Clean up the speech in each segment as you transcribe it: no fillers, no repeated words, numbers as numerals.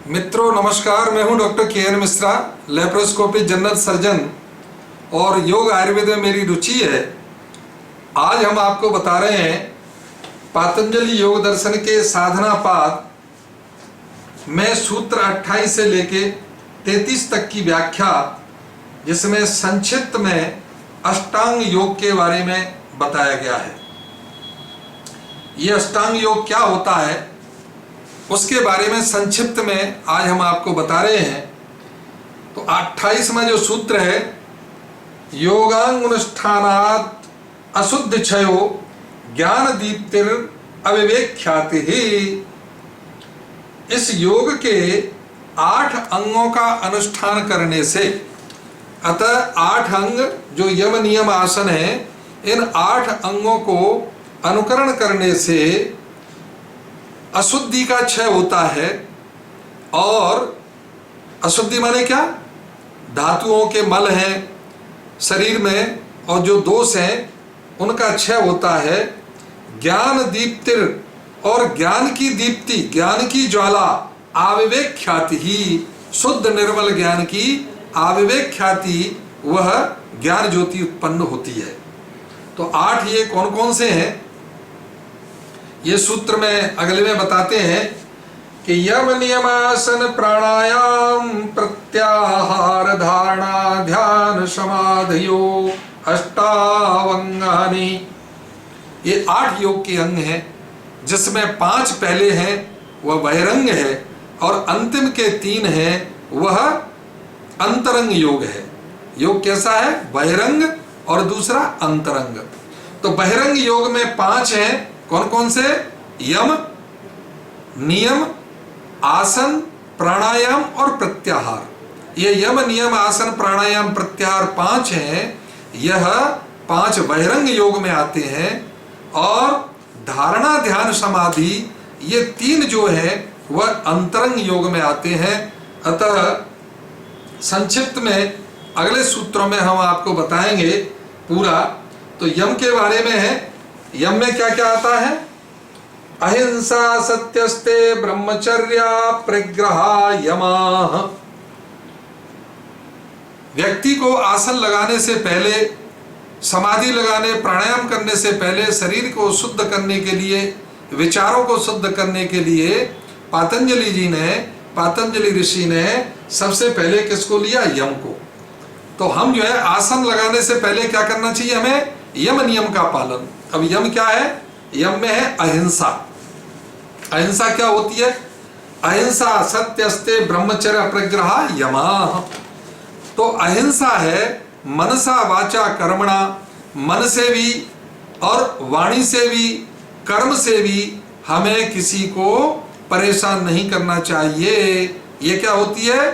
मित्रों नमस्कार, मैं हूं doctor K. N.. Mishra, laparoscopy general surgeon और योग आयुर्वेद में मेरी रुचि है। आज हम आपको बता रहे हैं पातंजलि योग दर्शन के साधना पाद में सूत्र 28 से लेके 33 तक की व्याख्या, जिसमें संक्षिप्त में अष्टांग योग के बारे में बताया गया है। ये अष्टांग योग क्या होता है उसके बारे में संक्षिप्त में आज हम आपको बता रहे हैं। तो 28वां जो सूत्र है, योगांगुनुष्ठानात् अशुद्ध क्षयो ज्ञान दीप्तिर अविवेक ख्याति ही। इस योग के 8 अंगों का अनुष्ठान करने से, अतः 8 अंग जो यम नियम आसन है, इन 8 अंगों को अनुकरण करने से अशुद्धि का क्षय होता है। और अशुद्धि माने क्या? धातुओं के मल हैं शरीर में और जो दोष हैं उनका क्षय होता है। ज्ञान दीप्तिर, और ज्ञान की दीप्ति, ज्ञान की ज्वाला, आविवेक ख्याति ही, शुद्ध निर्मल ज्ञान की आविवेक ख्याति, वह ज्ञान ज्योति उत्पन्न होती है। तो 8 ये कौन कौन से हैं ये सूत्र में अगले में बताते हैं कि यम नियमासन प्राणायाम प्रत्याहार धारणा ध्यान समाधियो अष्टावंगानि। ये 8 योग के अंग हैं, जिसमें 5 पहले हैं वह बहिरंग है और अंतिम के 3 हैं वह अंतरंग योग है। योग कैसा है? बहिरंग और दूसरा अंतरंग। तो बहिरंग योग में 5 हैं। कौन कौन से? यम, नियम, आसन, प्राणायाम और प्रत्याहार। ये यम, नियम, आसन, प्राणायाम, प्रत्याहार 5 हैं। यह 5 बहिरंग योग में आते हैं। और धारणा ध्यान समाधि ये 3 जो है वह अंतरंग योग में आते हैं। अतः संक्षिप्त में अगले सूत्रों में हम आपको बताएंगे पूरा। तो यम के बारे में है। यम में क्या क्या आता है? अहिंसा सत्यस्ते ब्रह्मचर्या परिग्रहा यमाः। व्यक्ति को आसन लगाने से पहले, समाधि लगाने, प्राणायाम करने से पहले, शरीर को शुद्ध करने के लिए, विचारों को शुद्ध करने के लिए पातंजलि ऋषि ने सबसे पहले किसको लिया? यम को। तो हम जो है आसन लगाने से पहले क्या करना चाहिए? हमें यम नियम का पालन। अब यम क्या है? यम में है अहिंसा। अहिंसा क्या होती है? अहिंसा सत्यस्ते ब्रह्मचर्य परिग्रहा यमाः। तो अहिंसा है मनसा वाचा कर्मणा, मन से भी और वाणी से भी, कर्म से भी हमें किसी को परेशान नहीं करना चाहिए। ये क्या होती है?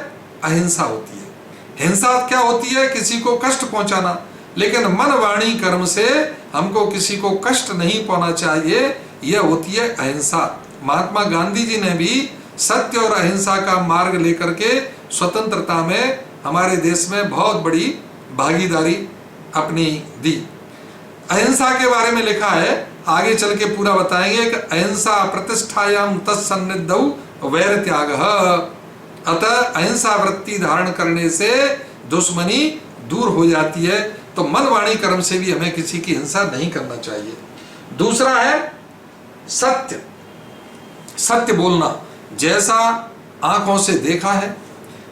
अहिंसा होती है। हिंसा क्या होती है? किसी को कष्ट पहुंचाना। लेकिन मन वाणी कर्म से हमको किसी को कष्ट नहीं पहुंचना चाहिए, यह होती है अहिंसा। महात्मा गांधी जी ने भी सत्य और अहिंसा का मार्ग लेकर के स्वतंत्रता में हमारे देश में बहुत बड़ी भागीदारी अपनी दी। अहिंसा के बारे में लिखा है, आगे चल के पूरा बताएंगे कि अहिंसा प्रतिष्ठायाम तत्सन्निधौ वैर त्यागः। अतः अहिंसा वृत्ति धारण करने से दुश्मनी दूर हो जाती है। तो मन वाणी कर्म से भी हमें किसी की हिंसा नहीं करना चाहिए। दूसरा है सत्य। सत्य बोलना। जैसा आंखों से देखा है,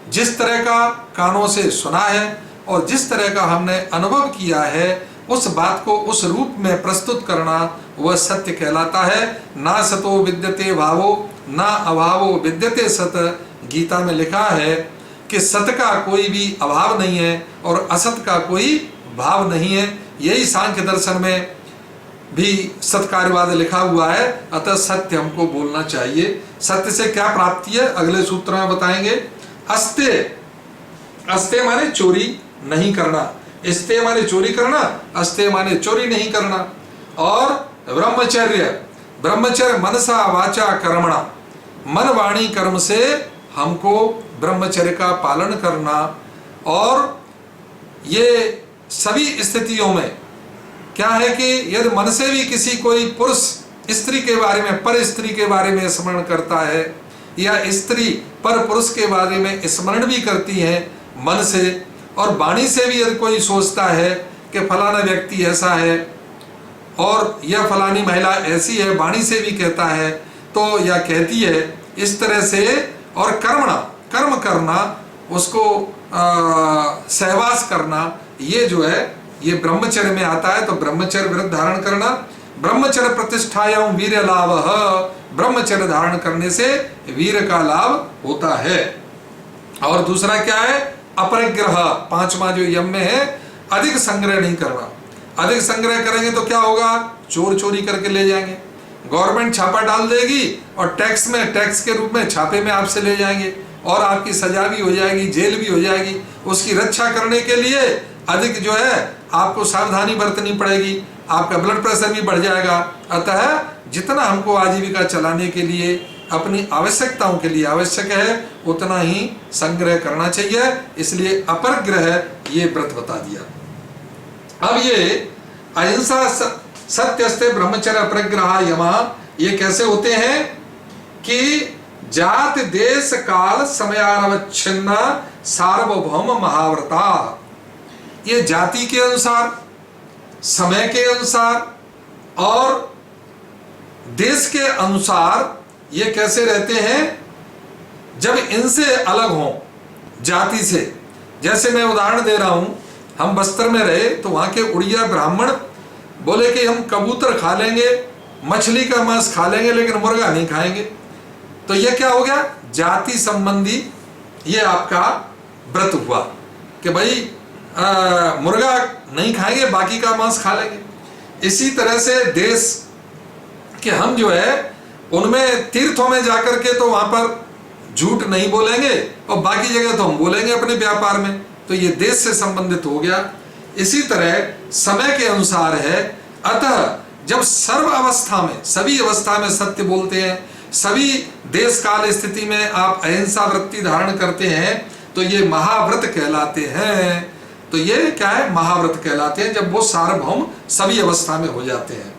जिस तरह का कानों से सुना है और जिस तरह का हमने अनुभव किया है, उस बात को उस रूप में प्रस्तुत करना वह सत्य कहलाता है। ना सतो विद्यते भावो ना अभावो विद्यते सत। गीता में लिखा है कि सत का कोई भी अभाव नहीं है और असत का कोई भाव नहीं है। यही सांख्य दर्शन में भी सत्कार्यवाद लिखा हुआ है। अतः सत्य हमको बोलना चाहिए। सत्य से क्या प्राप्ति है अगले सूत्र में बताएंगे। अस्ते, अस्ते माने चोरी नहीं करना। अस्ते माने चोरी करना, अस्ते माने चोरी नहीं करना। और ब्रह्मचर्य, ब्रह्मचर्य मनसा वाचा कर्मणा, मन वाणी कर्म से हमको ब्रह्मचर्य का पालन करना। और ये सभी स्थितियों में क्या है कि यदि मन से भी किसी कोई पुरुष स्त्री के बारे में, पर स्त्री के बारे में स्मरण करता है, या स्त्री पर पुरुष के बारे में स्मरण भी करती हैं मन से, और वाणी से भी यदि कोई सोचता है कि फलाना व्यक्ति ऐसा है और यह फलानी महिला ऐसी है, वाणी से भी कहता है तो या कहती है, इस तरह से, और कर्म करना, उसको सहवास करना, ये जो है ये ब्रह्मचर्य में आता है। तो ब्रह्मचर्य व्रत धारण करना, ब्रह्मचर्य प्रतिष्ठायां वीर्य लाभ, ब्रह्मचर्य धारण करने से वीर का लाभ होता है। और दूसरा क्या है, अपरिग्रह, पांचवा जो यम में है, अधिक संग्रह नहीं करना। अधिक संग्रह करेंगे तो क्या होगा, चोर चोरी करके ले जाएंगे, गवर्नमेंट छापा डाल देगी और टैक्स के रूप में छापे में आपसे ले जाएंगे और आपकी सजा भी हो जाएगी, जेल भी हो जाएगी। उसकी रक्षा करने के लिए अधिक जो है आपको सावधानी बरतनी पड़ेगी, आपका ब्लड प्रेशर भी बढ़ जाएगा। अतः जितना हमको आजीविका चलाने के लिए, अपनी आवश्यकताओं के लिए आवश्यक है, उतना ही संग्रह करना चाहिए। इसलिए अपरिग्रह ये व्रत बता दिया। अब ये अहिंसा, सत्यस्ते, ब्रह्मचर्य, अपरिग्रह, यमा, ये कैसे होते हैं कि जाति देश काल समयानवच्छिन्न सार्वभौम महाव्रता। ये जाति के अनुसार, समय के अनुसार और देश के अनुसार ये कैसे रहते हैं, जब इनसे अलग हों जाति से। जैसे मैं उदाहरण दे रहा हूं, हम बस्तर में रहे तो वहां के उड़िया ब्राह्मण बोले कि हम कबूतर खा लेंगे, मछली का मांस खा लेंगे, लेकिन मुर्गा नहीं खाएंगे। तो ये क्या हो गया, जाति संबंधी ये आपका व्रत हुआ कि भाई मुर्गा नहीं खाएंगे, बाकी का मांस खा लेंगे। इसी तरह से देश के हम जो है उनमें तीर्थों में जाकर के तो वहां पर झूठ नहीं बोलेंगे और बाकी जगह तो हम बोलेंगे अपने व्यापार में। तो ये देश से संबंधित हो गया। इसी तरह समय के अनुसार है। अतः जब सर्व अवस्था में, सभी अवस्था में सत्य बोलते हैं, सभी देश काल स्थिति में आप अहिंसा वृत्ति धारण करते हैं, तो ये महाव्रत कहलाते हैं। तो ये क्या है, महाव्रत कहलाते हैं, जब वो सार्वभौम सभी अवस्था में हो जाते हैं।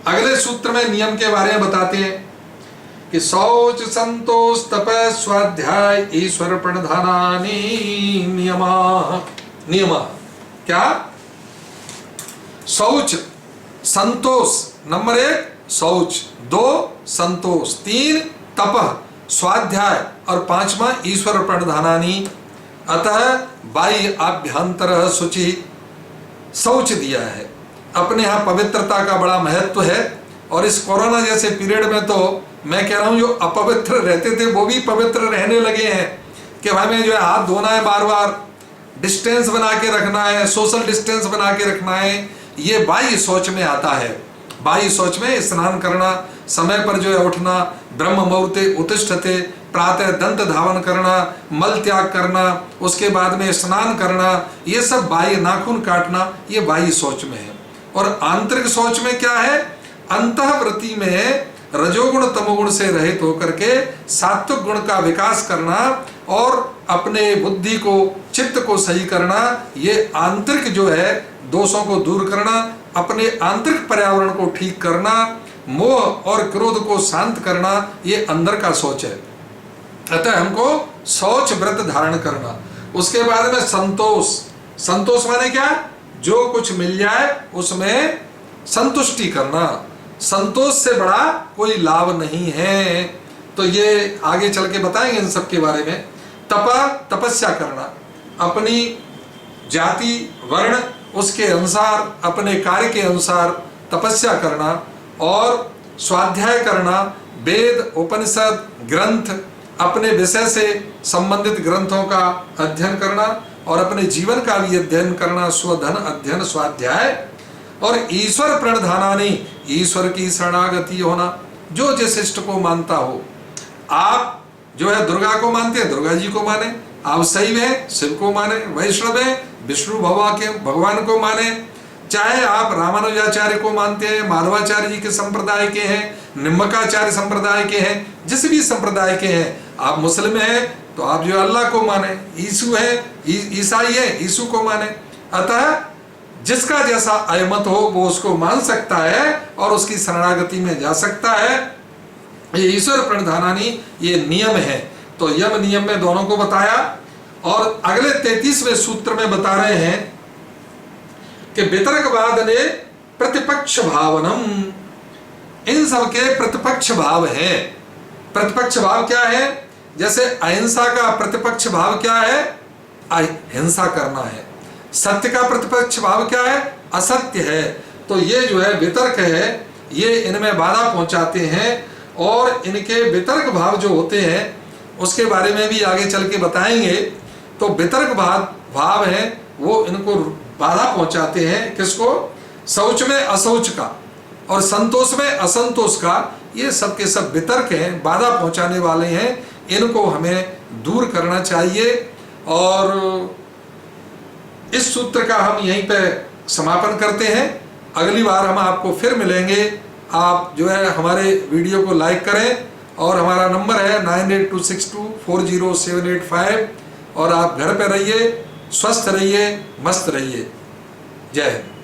अगले सूत्र में नियम के बारे में बताते हैं कि शौच, संतोष, तप, स्वाध्याय, ईश्वर प्रणधानानि नियमा। क्या, शौच, संतोष, नंबर 1 शौच, 2 संतोष, 3 तप, स्वाध्याय और 5वां ईश्वर प्रणधानानि। अतः बाह्य आभ्यंतर शुचि, शौच दिया है। अपने यहाँ पवित्रता का बड़ा महत्व है। और इस कोरोना जैसे पीरियड में तो मैं कह रहा हूँ, जो अपवित्र रहते थे वो भी पवित्र रहने लगे हैं कि हमें जो है हाथ धोना है, बार बार डिस्टेंस बना के रखना है, सोशल डिस्टेंस बना के रखना है। ये बाह्य शौच में आता है। बाह्य शौच में स्नान करना, समय पर जो है उठना, ब्रह्म मुहूर्ते उत्तिष्ठते, प्रातः दंत धावन करना, मल त्याग करना, उसके बाद में स्नान करना, ये सब बाह्य, नाखून काटना, ये बाह्य शौच में है। और आंतरिक शौच में क्या है, अंतःवृत्ति में रजोगुण तमोगुण से रहित होकर के सात्विक गुण का विकास करना और अपने बुद्धि को, चित्त को सही करना, ये आंतरिक जो है दोषों को दूर करना, अपने आंतरिक पर्यावरण को ठीक करना, मोह और क्रोध को शांत करना, ये अंदर का शौच है। अतः हमको शौच व्रत धारण करना। उसके बाद में संतोष। संतोष माने क्या, जो कुछ मिल जाए उसमें संतुष्टि करना। संतोष से बड़ा कोई लाभ नहीं है। तो ये आगे चल के बताएंगे इन सब के बारे में। तपस्या करना, अपनी जाति वर्ण उसके अनुसार, अपने कार्य के अनुसार तपस्या करना। और स्वाध्याय करना, वेद, उपनिषद, ग्रंथ, अपने विषय से संबंधित ग्रंथों का अध्ययन करना और अपने जीवन का भी अध्ययन करना, स्वधन अध्ययन, स्वाध्याय। और ईश्वर प्रणधानानि, ईश्वर की शरणागति होना। जो जिस इष्ट को मानता हो, आप जो है दुर्गा को मानते हैं, दुर्गा जी को माने। आप शैव हैं, शिव को माने। वैष्णव हैं, विष्णु भगवान को माने। चाहे आप रामानुजाचार्य को मानते हैं, माधवाचार्य जी के संप्रदाय के हैं, निम्बकाचार्य संप्रदाय के हैं, जिस भी संप्रदाय के हैं। आप मुस्लिम हैं तो आप जो अल्लाह को माने, यीशु है, ईसाई है, यीशु को माने। अतः जिसका जैसा अयमत हो वो उसको मान सकता है और उसकी शरणागति में जा सकता है। ये ईश्वर प्रणिधानानि, ये नियम है। तो यम नियम में दोनों को बताया। और अगले 33वें सूत्र में बता रहे हैं कि वितर्कवाद ने प्रतिपक्ष भावनम, इन सब के प्रतिपक्ष भाव है। प्रतिपक्ष भाव क्या है? जैसे अहिंसा का प्रतिपक्ष भाव क्या है? अहिंसा करना है। सत्य का प्रतिपक्ष भाव क्या है? असत्य है। तो ये जो है वितर्क है, ये इनमें बाधा पहुंचाते हैं। और इनके वितर्क भाव जो होते हैं उसके बारे में भी आगे चल के बताएंगे। तो वितर्क भाव है वो इनको बाधा पहुंचाते हैं। किसको? शौच में अशौच का और संतोष में असंतोष का, ये सब के सब वितर्क हैं, बाधा पहुंचाने वाले हैं। इनको हमें दूर करना चाहिए। और इस सूत्र का हम यहीं पे समापन करते हैं। अगली बार हम आपको फिर मिलेंगे। आप जो है हमारे वीडियो को लाइक करें और हमारा नंबर है 9826240785। और आप घर पे रहिए, स्वस्थ रहिए, मस्त रहिए। जय हिंद।